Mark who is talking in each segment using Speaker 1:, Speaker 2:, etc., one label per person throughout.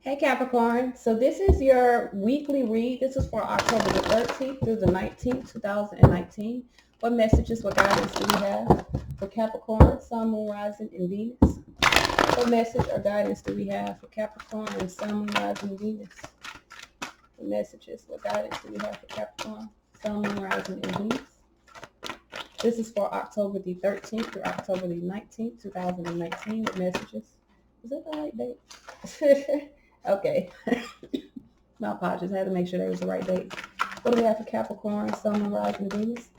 Speaker 1: Hey Capricorn, so this is your weekly read. This is for October the 13th through the 19th, 2019. What messages, what guidance do we have for Capricorn, Sun, Moon, Rising, and Venus? What message or guidance do we have for Capricorn and Sun, Moon, Rising, and Venus? What messages, what guidance do we have for Capricorn, Sun, Moon, Rising, and Venus? This is for October the 13th through October the 19th, 2019. What messages? Is that the right date? Okay. My apologies. I had to make sure that was the right date. What do we have for Capricorn, Sun, Moon, Rising, Venus?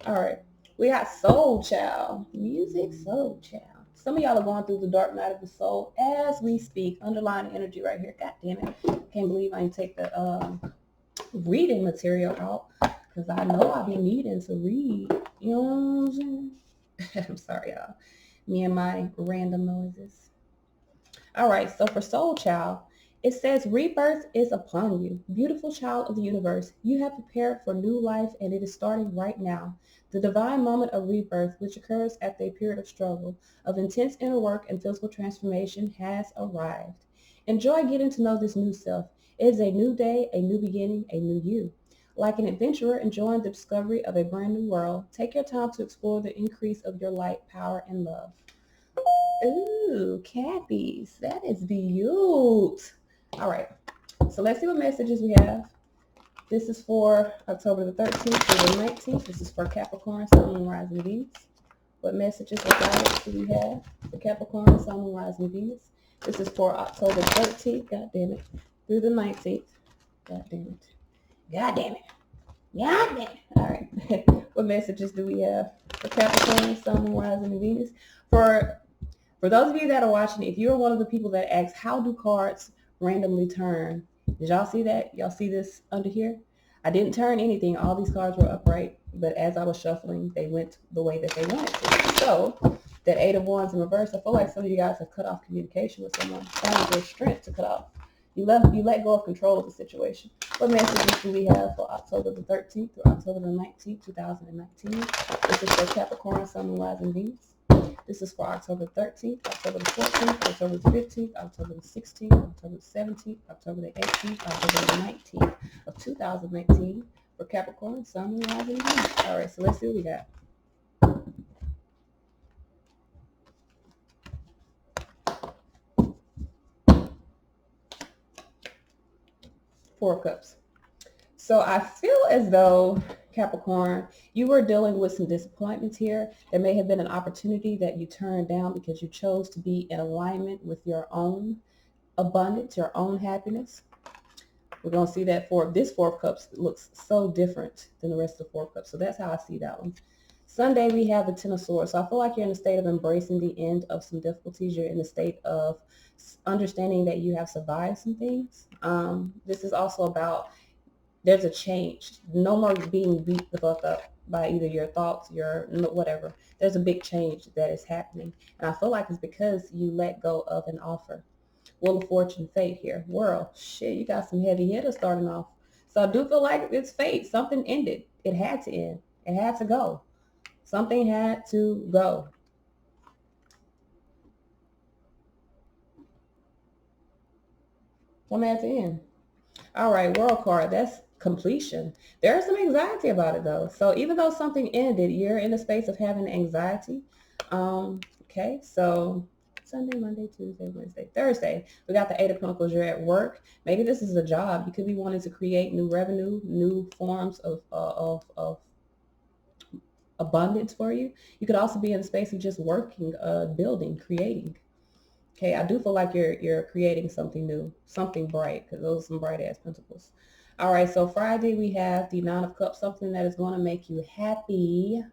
Speaker 1: All right. We got Soul Child. Music, Soul Child. Some of y'all are going through the dark night of the soul as we speak. Underlying energy right here. God damn it. Can't believe I didn't take the reading material out because I know I'll be needing to read. You know what I'm saying? I'm sorry, y'all. Me and my random noises. All right. So for Soul Child, it says, rebirth is upon you. Beautiful child of the universe, you have prepared for new life and it is starting right now. The divine moment of rebirth, which occurs after a period of struggle, of intense inner work and physical transformation, has arrived. Enjoy getting to know this new self. It is a new day, a new beginning, a new you. Like an adventurer enjoying the discovery of a brand new world, take your time to explore the increase of your light, power, and love. Ooh, Cappies, that is beautiful. All right, so let's see what messages we have. This is for October the 13th through the 19th. This is for Capricorn, Sun, Moon, Rising, Venus. What messages or guidance do we have for Capricorn, Sun, Moon, Rising, Venus? This is for October 13th, god damn it, through the 19th. God damn it. God damn it. God damn it. All right. What messages do we have for Capricorn, Sun, Moon, Rising, and Venus? For those of you that are watching, if you're one of the people that asks, how do cards randomly turn? Did y'all see that? Y'all see this under here? I didn't turn anything. All these cards were upright, but as I was shuffling, they went the way that they wanted to. So that Eight of Wands in reverse, I feel like some of you guys have cut off communication with someone. Found your strength to cut off. You let go of control of the situation. What messages do we have for October the 13th through October the 19th, 2019? This is for Capricorn, Sun, Moon, Rising, Venus. This is for October 13th, October the 14th, October the 15th, October the 16th, October the 17th, October the 18th, October the 19th of 2019 for Capricorn, Sun, Moon, Rising, Venus. All right, so let's see what we got. Four of Cups. So I feel as though, Capricorn, you were dealing with some disappointments here. There may have been an opportunity that you turned down because you chose to be in alignment with your own abundance, your own happiness. We're going to see that this Four of Cups looks so different than the rest of the Four of Cups. So that's how I see that one. Sunday, we have the Ten of Swords. So I feel like you're in a state of embracing the end of some difficulties. You're in a state of understanding that you have survived some things. This is also about there's a change. No more being beat the fuck up by either your thoughts, your whatever. There's a big change that is happening. And I feel like it's because you let go of an offer. Wheel of Fortune, fate here. World, shit, you got some heavy hitters starting off. So I do feel like it's fate. Something ended. It had to end. It had to go. Something had to go. Something had to end. All right, World card. That's completion. There's some anxiety about it though. So even though something ended, you're in a space of having anxiety. Okay, so Sunday, Monday, Tuesday, Wednesday, Thursday. We got the Eight of Pentacles. You're at work. Maybe this is a job. You could be wanting to create new revenue, new forms of abundance for you. You could also be in a space of just working, building, creating. Okay, I do feel like you're creating something new, something bright, because those are some bright ass pentacles. All right, so Friday we have the Nine of Cups, something that is going to make you happy.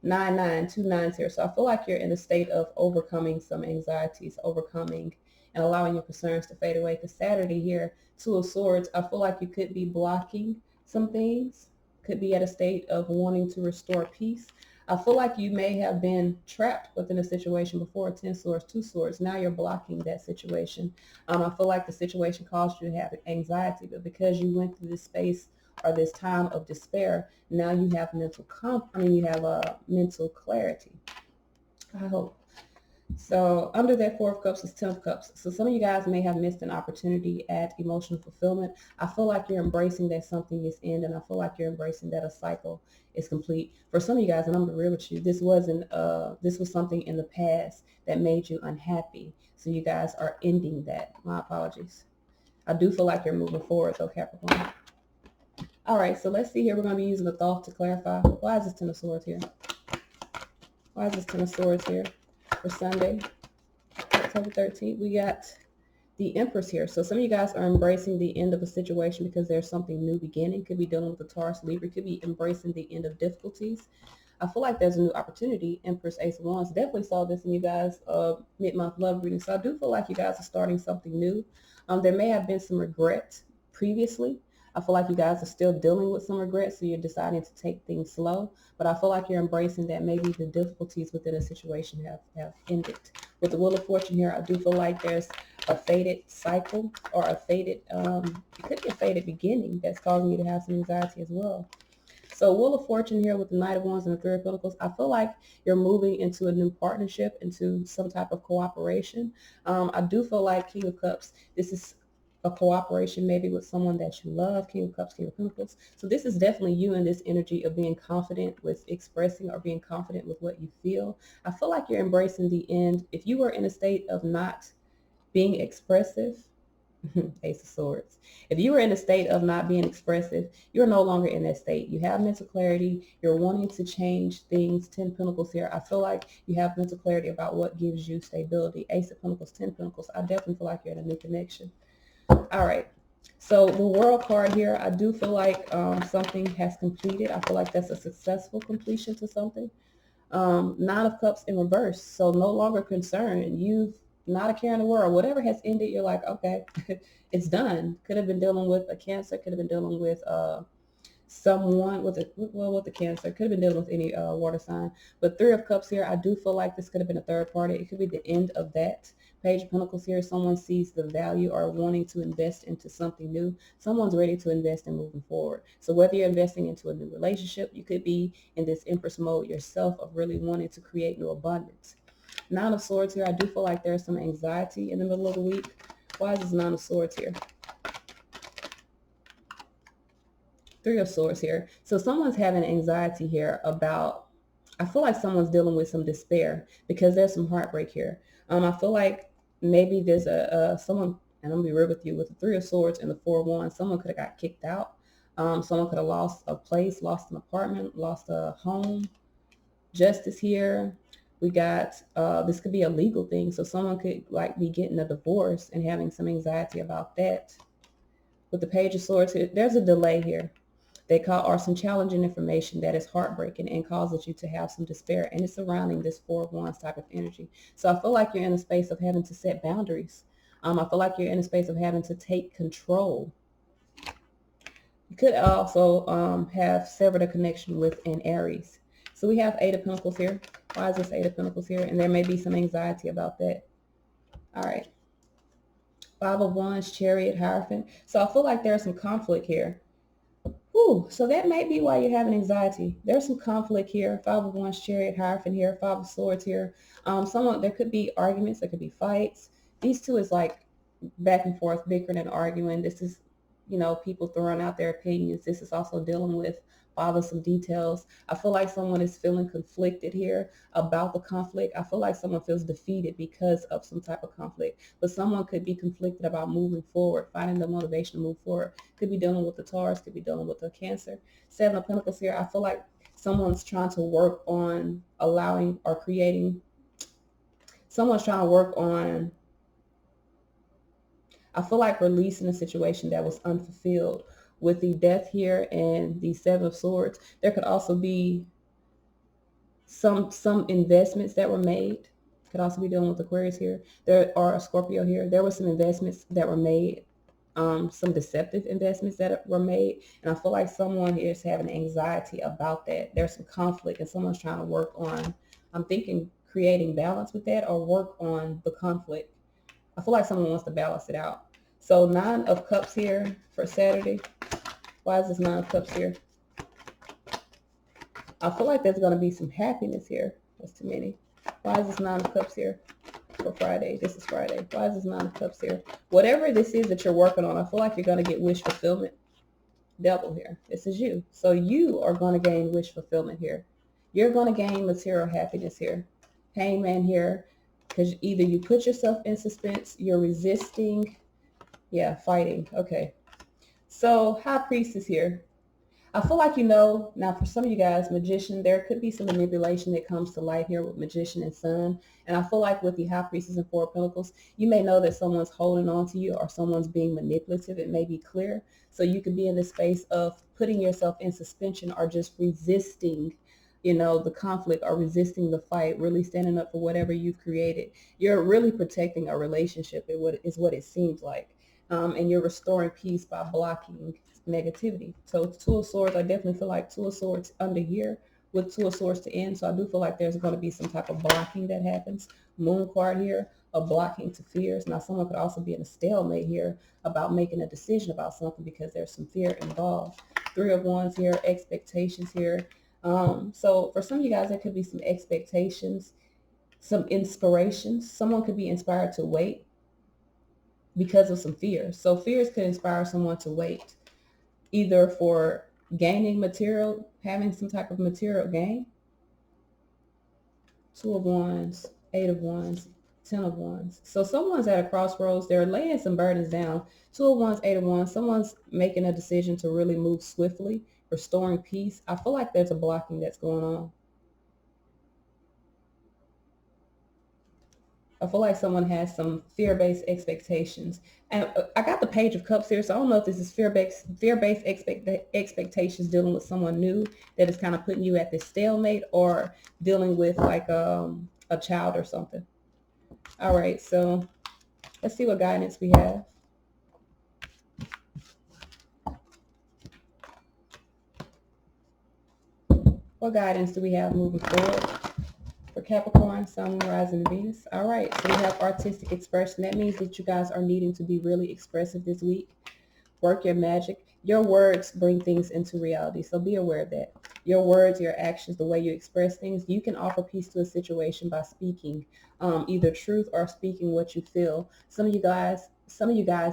Speaker 1: 2 nines here. So I feel like you're in a state of overcoming some anxieties, overcoming and allowing your concerns to fade away. Because Saturday here, Two of Swords, I feel like you could be blocking some things, could be at a state of wanting to restore peace. I feel like you may have been trapped within a situation before. 10 swords, 2 swords. Now you're blocking that situation. I feel like the situation caused you to have anxiety, but because you went through this space or this time of despair, now you have mental clarity. I hope. So under that Four of Cups is Ten of Cups. So some of you guys may have missed an opportunity at emotional fulfillment. I feel like you're embracing that something is end, and I feel like you're embracing that a cycle is complete. For some of you guys, and I'm gonna be real with you, this was something in the past that made you unhappy. So you guys are ending that. My apologies. I do feel like you're moving forward though, Capricorn. All right, so let's see here. We're going to be using the thought to clarify. Why is this Ten of Swords here? Why is this Ten of Swords here for Sunday, October 13th? We got the Empress here. So some of you guys are embracing the end of a situation because there's something new beginning. Could be dealing with the Taurus Libra. Could be embracing the end of difficulties. I feel like there's a new opportunity. Empress, Ace of Wands. Definitely saw this in you guys mid-month love reading. So I do feel like you guys are starting something new. There may have been some regret previously. I feel like you guys are still dealing with some regret, so you're deciding to take things slow. But I feel like you're embracing that maybe the difficulties within a situation have ended. With the Wheel of Fortune here, I do feel like there's a faded cycle or a faded, it could be a faded beginning that's causing you to have some anxiety as well. So Wheel of Fortune here with the Knight of Wands and the Three of Pentacles, I feel like you're moving into a new partnership, into some type of cooperation. I do feel like King of Cups, this is a cooperation maybe with someone that you love. King of Cups, King of Pentacles. So this is definitely you in this energy of being confident with expressing or being confident with what you feel. I feel like you're embracing the end. If you were in a state of not being expressive, Ace of Swords. If you were in a state of not being expressive, you're no longer in that state. You have mental clarity. You're wanting to change things. 10 Pentacles here. I feel like you have mental clarity about what gives you stability. Ace of Pentacles, 10 Pentacles. I definitely feel like you're in a new connection. All right. So the World card here, I do feel like something has completed. I feel like that's a successful completion to something. Nine of Cups in reverse. So no longer concerned. You've not a care in the world. Whatever has ended, you're like, okay, it's done. Could have been dealing with a Cancer. Could have been dealing with someone with the Cancer. Could have been dealing with any water sign. But Three of Cups here, I do feel like this could have been a third party. It could be the end of that. Page of Pentacles here, someone sees the value or wanting to invest into something new. Someone's ready to invest in moving forward. So whether you're investing into a new relationship, you could be in this Empress mode yourself of really wanting to create new abundance. Nine of Swords here, I do feel like there's some anxiety in the middle of the week. Why is this Nine of Swords here? Three of Swords here. So someone's having anxiety here about, I feel like someone's dealing with some despair because there's some heartbreak here. I feel like maybe there's someone, and I'm gonna be real with you, with the Three of Swords and the Four of Wands, someone could have got kicked out. Someone could have lost a place, lost an apartment, lost a home. Justice here. We got, this could be a legal thing. So someone could like be getting a divorce and having some anxiety about that. With the Page of Swords here, there's a delay here. They are some challenging information that is heartbreaking and causes you to have some despair. And it's surrounding this Four of Wands type of energy. So I feel like you're in a space of having to set boundaries. I feel like you're in a space of having to take control. You could also have severed a connection with an Aries. So we have Eight of Pentacles here. Why is this Eight of Pentacles here? And there may be some anxiety about that. All right. Five of Wands, Chariot, Hierophant. So I feel like there's some conflict here. Ooh, so that might be why you're having anxiety. There's some conflict here. Five of Wands, Chariot, Hierophant here. Five of Swords here. There could be arguments. There could be fights. These two is like back and forth, bickering and arguing. This is, people throwing out their opinions. This is also dealing with bothersome details. I feel like someone is feeling conflicted here about the conflict. I feel like someone feels defeated because of some type of conflict. But someone could be conflicted about moving forward, finding the motivation to move forward. Could be dealing with the Taurus, could be dealing with the Cancer. Seven of Pentacles here. I feel like someone's trying to work on I feel like releasing a situation that was unfulfilled. With the Death here and the Seven of Swords, there could also be some investments that were made. Could also be dealing with Aquarius here. There are a Scorpio here. There were some investments that were made, some deceptive investments that were made. And I feel like someone is having anxiety about that. There's some conflict and someone's trying to work on, I'm thinking, creating balance with that or work on the conflict. I feel like someone wants to balance it out. So Nine of Cups here for Saturday. Why is this Nine of Cups here? I feel like there's going to be some happiness here. That's too many. Why is this Nine of Cups here? for Friday. This is Friday. Why is this Nine of Cups here? Whatever this is that you're working on, I feel like you're going to get wish fulfillment. Devil here. This is you. So you are going to gain wish fulfillment here. You're going to gain material happiness here. Hangman here. Because either you put yourself in suspense, you're resisting. Yeah, fighting. Okay. So High Priestess here. I feel like, now for some of you guys, Magician, there could be some manipulation that comes to light here with Magician and Sun. And I feel like with the High Priestess and Four of Pentacles, you may know that someone's holding on to you or someone's being manipulative. It may be clear. So you could be in the space of putting yourself in suspension or just resisting, the conflict or resisting the fight, really standing up for whatever you've created. You're really protecting a relationship is what it seems like. And you're restoring peace by blocking negativity. So Two of Swords, I definitely feel like Two of Swords under here with Two of Swords to end. So I do feel like there's going to be some type of blocking that happens. Moon card here, a blocking to fears. Now someone could also be in a stalemate here about making a decision about something because there's some fear involved. Three of Wands here, expectations here. So for some of you guys, there could be some expectations, some inspirations. Someone could be inspired to wait because of some fears. So fears could inspire someone to wait, either for gaining material, having some type of material gain. Two of Wands, Eight of Wands, 10 of Wands. So someone's at a crossroads. They're laying some burdens down. Two of Wands, Eight of Wands. Someone's making a decision to really move swiftly, restoring peace. I feel like there's a blocking that's going on. I feel like someone has some fear-based expectations. And I got the Page of Cups here, so I don't know if this is fear-based expectations dealing with someone new that is kind of putting you at this stalemate, or dealing with like a child or something. All right, so let's see what guidance we have. What guidance do we have moving forward for Capricorn, Sun, Moon, Rising, and Venus? All right, so we have artistic expression. That means that you guys are needing to be really expressive this week. Work your magic. Your words bring things into reality, so be aware of that. Your words, your actions, the way you express things, you can offer peace to a situation by speaking either truth or speaking what you feel. Some of you guys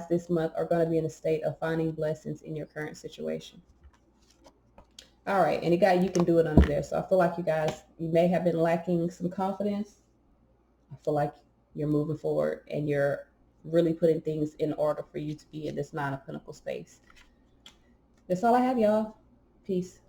Speaker 1: this month are going to be in a state of finding blessings in your current situation. All right, and you can do it under there. So I feel like you may have been lacking some confidence. I feel like you're moving forward and you're really putting things in order for you to be in this Nine of Pentacles space. That's all I have, y'all. Peace.